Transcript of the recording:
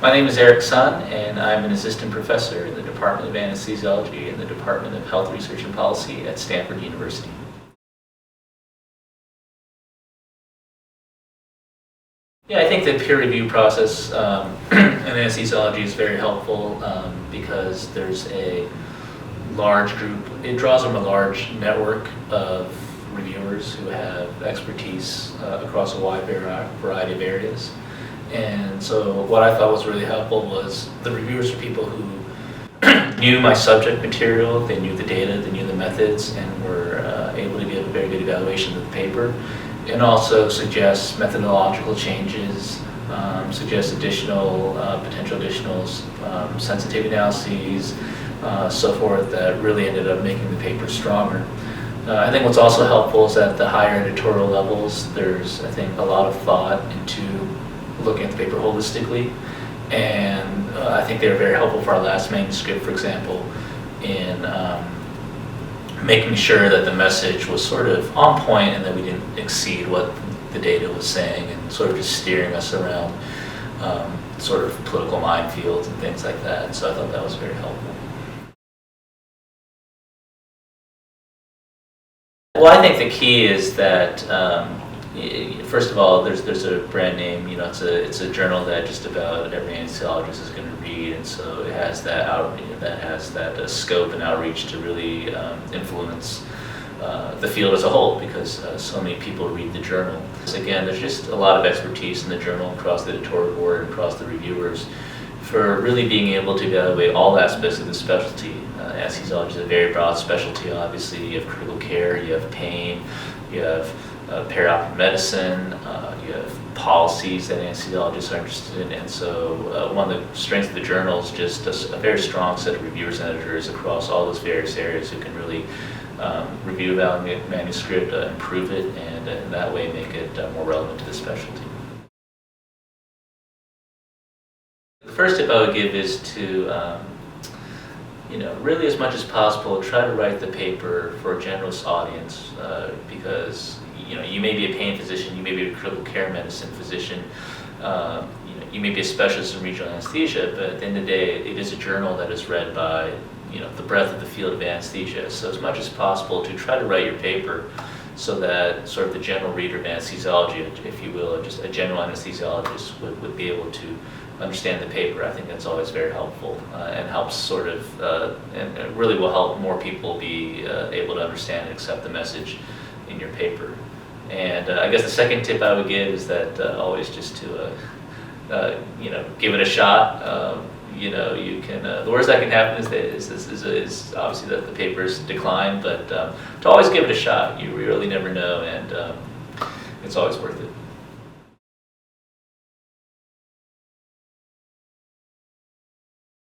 My name is Eric Sun, and I'm an assistant professor in the Department of Anesthesiology and the Department of Health Research and Policy at Stanford University. Yeah, I think the peer review process in anesthesiology is very helpful because there's a large group, it draws from a large network of reviewers who have expertise across a wide variety of areas. And so what I thought was really helpful was the reviewers are people who knew my subject material, they knew the data, they knew the methods, and were able to give a very good evaluation of the paper, and also suggest methodological changes, suggest potential additional sensitivity analyses, so forth, that really ended up making the paper stronger. I think what's also helpful is at the higher editorial levels, there's, I think, a lot of thought into looking at the paper holistically, and I think they were very helpful for our last manuscript, for example, in making sure that the message was sort of on point and that we didn't exceed what the data was saying, and sort of just steering us around sort of political minefields and things like that. So I thought that was very helpful. Well, I think the key is that first of all, there's a brand name. You know, it's a journal that just about every anesthesiologist is going to read, and so it has that scope and outreach to really influence the field as a whole, because so many people read the journal. Again, there's just a lot of expertise in the journal across the editorial board and across the reviewers for really being able to evaluate all aspects of the specialty. Anesthesiology is a very broad specialty. Obviously, you have critical care, you have pain, you have perioperative medicine, you have policies that anesthesiologists are interested in, and so one of the strengths of the journal is just a very strong set of reviewers and editors across all those various areas who can really review, evaluate manuscript, improve it, and in that way make it more relevant to the specialty. The first tip I would give is to really, as much as possible, try to write the paper for a generalist audience, because you may be a pain physician, you may be a critical care medicine physician, you may be a specialist in regional anesthesia, but at the end of the day, it is a journal that is read by the breadth of the field of anesthesia. So as much as possible, to try to write your paper so that sort of the general reader of anesthesiology, if you will, or just a general anesthesiologist would be able to understand the paper. I think that's always very helpful and helps sort of, and it really will help more people be able to understand and accept the message in your paper. And I guess the second tip I would give is that always just to give it a shot. You can the worst that can happen is obviously that the papers decline, but to always give it a shot. You really never know, and it's always worth it.